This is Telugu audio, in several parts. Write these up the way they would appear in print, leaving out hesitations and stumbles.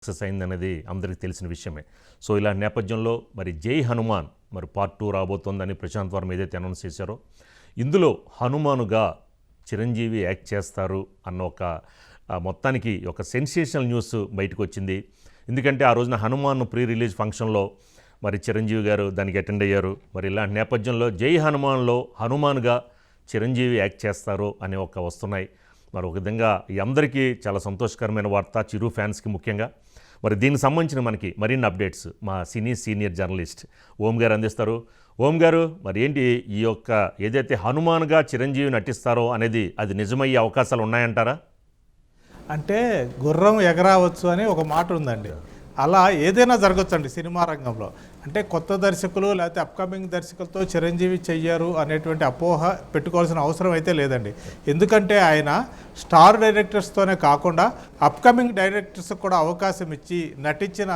సక్సెస్ అయిందనేది అందరికీ తెలిసిన విషయమే. సో ఇలా నేపథ్యంలో మరి జై హనుమాన్ మరి పార్ట్ 2 రాబోతోందని ప్రశాంత్ వర్మ ఏదైతే అనౌన్స్ చేశారో ఇందులో హనుమానుగా చిరంజీవి యాక్ట్ చేస్తారు అన్న ఒక మొత్తానికి ఒక సెన్సేషనల్ న్యూస్ బయటకు వచ్చింది. ఎందుకంటే ఆ రోజున హనుమాన్ ప్రీ రిలీజ్ ఫంక్షన్లో మరి చిరంజీవి గారు దానికి అటెండ్ అయ్యారు. మరి ఇలాంటి నేపథ్యంలో జై హనుమాన్లో హనుమాన్గా చిరంజీవి యాక్ట్ చేస్తారు అనే ఒక వస్తున్నాయి. మరి ఒక విధంగా అందరికీ చాలా సంతోషకరమైన వార్త, చిరు ఫ్యాన్స్కి ముఖ్యంగా. మరి దీనికి సంబంధించిన మనకి మరిన్ని అప్డేట్స్ మా సీనియర్ జర్నలిస్ట్ ఓం గారు అందిస్తారు. ఓం గారు, మరి ఏంటి ఈ యొక్క ఏదైతే హనుమాన్గా చిరంజీవి నటిస్తారో అనేది అది నిజమయ్యే అవకాశాలు ఉన్నాయంటారా? అంటే గుర్రం ఎగరావచ్చు అని ఒక మాట ఉందండి. అలా ఏదైనా జరగచ్చండి సినిమా రంగంలో. అంటే కొత్త దర్శకులు లేకపోతే అప్కమింగ్ దర్శకులతో చిరంజీవి చెయ్యరు అనేటువంటి అపోహ పెట్టుకోవాల్సిన అవసరం అయితే లేదండి. ఎందుకంటే ఆయన స్టార్ డైరెక్టర్స్తోనే కాకుండా అప్కమింగ్ డైరెక్టర్స్కి కూడా అవకాశం ఇచ్చి నటించిన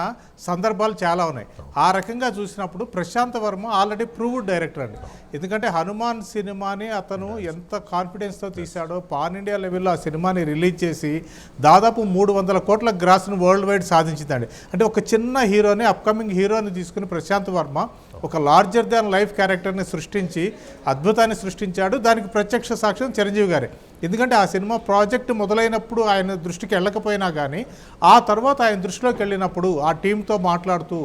సందర్భాలు చాలా ఉన్నాయి. ఆ రకంగా చూసినప్పుడు Prasanth Varma already proved director అండి. ఎందుకంటే హనుమాన్ సినిమాని అతను ఎంత కాన్ఫిడెన్స్తో తీశాడో, పాన్ ఇండియా లెవెల్లో ఆ సినిమాని రిలీజ్ చేసి దాదాపు 300 కోట్ల గ్రాస్ను వరల్డ్ వైడ్ సాధించిందండి. అంటే ఒక చిన్న హీరోని, అప్కమింగ్ హీరోని తీసుకుని ప్రశాంత్ వర్మ ఒక లార్జర్ దాన్ లైఫ్ క్యారెక్టర్ని సృష్టించి అద్భుతాన్ని సృష్టించాడు. దానికి ప్రత్యక్ష సాక్ష్యం చిరంజీవి గారే. ఎందుకంటే ఆ సినిమా ప్రాజెక్ట్ మొదలైనప్పుడు ఆయన దృష్టికి వెళ్ళకపోయినా కానీ ఆ తర్వాత ఆయన దృష్టిలోకి వెళ్ళినప్పుడు ఆ టీంతో మాట్లాడుతూ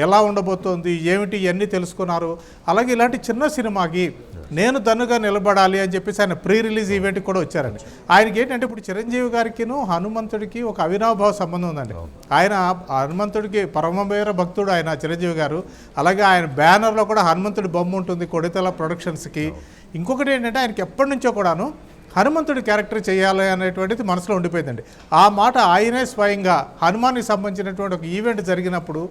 ఎలా ఉండబోతోంది, ఏమిటి, ఇవన్నీ తెలుసుకున్నారు. అలాగే ఇలాంటి చిన్న సినిమాకి నేను దన్నుగా నిలబడాలి అని చెప్పేసి ఆయన ప్రీ రిలీజ్ ఈవెంట్కి కూడా వచ్చారండి. ఆయనకి ఏంటంటే ఇప్పుడు చిరంజీవి గారికిను హనుమంతుడికి ఒక అవినాభావ సంబంధం ఉందండి. ఆయన హనుమంతుడికి పరమవీర భక్తుడు ఆయన చిరంజీవి గారు. అలాగే ఆయన బ్యానర్లో కూడా హనుమంతుడి బొమ్మ ఉంటుంది కొడితల ప్రొడక్షన్స్కి. ఇంకొకటి ఏంటంటే ఆయనకి ఎప్పటి నుంచో కూడాను హనుమంతుడి క్యారెక్టర్ చేయాలి అనేటువంటిది మనసులో ఉండిపోయిందండి. ఆ మాట ఆయనే స్వయంగా హనుమాన్కి సంబంధించినటువంటి ఒక ఈవెంట్ జరిగినప్పుడు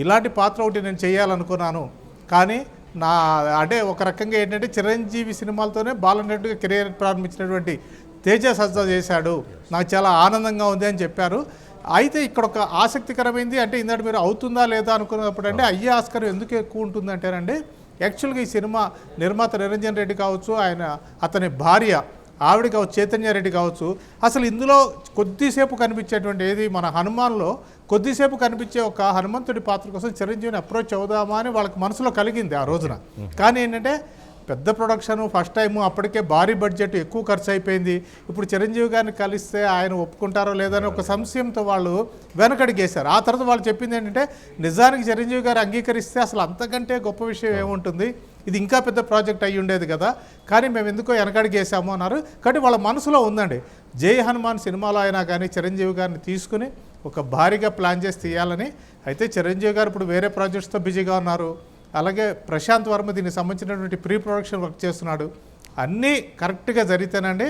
ఇలాంటి పాత్ర ఒకటి నేను చేయాలనుకున్నాను, కానీ అంటే ఒక రకంగా ఏంటంటే చిరంజీవి సినిమాలతోనే బాలనటుడిగా కెరీర్ ప్రారంభించినటువంటి తేజ సజ్జా చేశాడు, నాకు చాలా ఆనందంగా ఉంది అని చెప్పారు. అయితే ఇక్కడ ఒక ఆసక్తికరమైంది అంటే ఇందాక మీరు అవుతుందా లేదా అనుకున్నప్పుడు అంటే అయ్యే ఆస్కారం ఎందుకు ఎక్కువ ఉంటుందంటేనండి, యాక్చువల్గా ఈ సినిమా నిర్మాత నిరంజన్ రెడ్డి కావచ్చు, అతని భార్య ఆవిడ కావచ్చు, చైతన్య రెడ్డి కావచ్చు, అసలు ఇందులో కొద్దిసేపు కనిపించేటువంటి ఏది మన హనుమాన్లో కొద్దిసేపు కనిపించే ఒక హనుమంతుడి పాత్ర కోసం చిరంజీవిని అప్రోచ్ అవుదామా అని వాళ్ళకి మనసులో కలిగింది ఆ రోజున. కానీ ఏంటంటే పెద్ద ప్రొడక్షన్, ఫస్ట్ టైము, అప్పటికే భారీ బడ్జెట్, ఎక్కువ ఖర్చు అయిపోయింది. ఇప్పుడు చిరంజీవి గారిని కలిస్తే ఆయన ఒప్పుకుంటారో లేదని ఒక సంశయంతో వాళ్ళు వెనకడిగేశారు. ఆ తర్వాత వాళ్ళు చెప్పింది ఏంటంటే నిజానికి చిరంజీవి గారు అంగీకరిస్తే అసలు అంతకంటే గొప్ప విషయం ఏముంటుంది, ఇది ఇంకా పెద్ద ప్రాజెక్ట్ అయ్యి ఉండేది కదా, కానీ మేము ఎందుకో వెనకడిగేసాము అన్నారు. కాబట్టి వాళ్ళ మనసులో ఉందండి జై హనుమాన్ సినిమాలో అయినా కానీ చిరంజీవి గారిని తీసుకుని ఒక భారీగా ప్లాన్ చేసి తీయాలని. అయితే చిరంజీవి గారు ఇప్పుడు వేరే ప్రాజెక్ట్స్తో బిజీగా ఉన్నారు. అలాగే ప్రశాంత్ వర్మ దీనికి సంబంధించినటువంటి ప్రీ ప్రొడక్షన్ వర్క్ చేస్తున్నాడు. అన్నీ కరెక్ట్గా జరిగితేనండి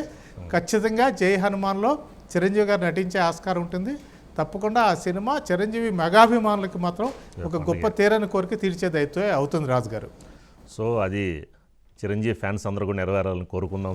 ఖచ్చితంగా జై హనుమాన్లో చిరంజీవి గారు నటించే ఆస్కారం ఉంటుంది. తప్పకుండా ఆ సినిమా చిరంజీవి మెగాభిమానులకి మాత్రం ఒక గొప్ప తీరని కోరిక తీర్చేది అయితే అవుతుంది రాజు గారు. సో అది చిరంజీవి ఫ్యాన్స్ అందరూ కూడా నెరవేరాలని కోరుకుందాం.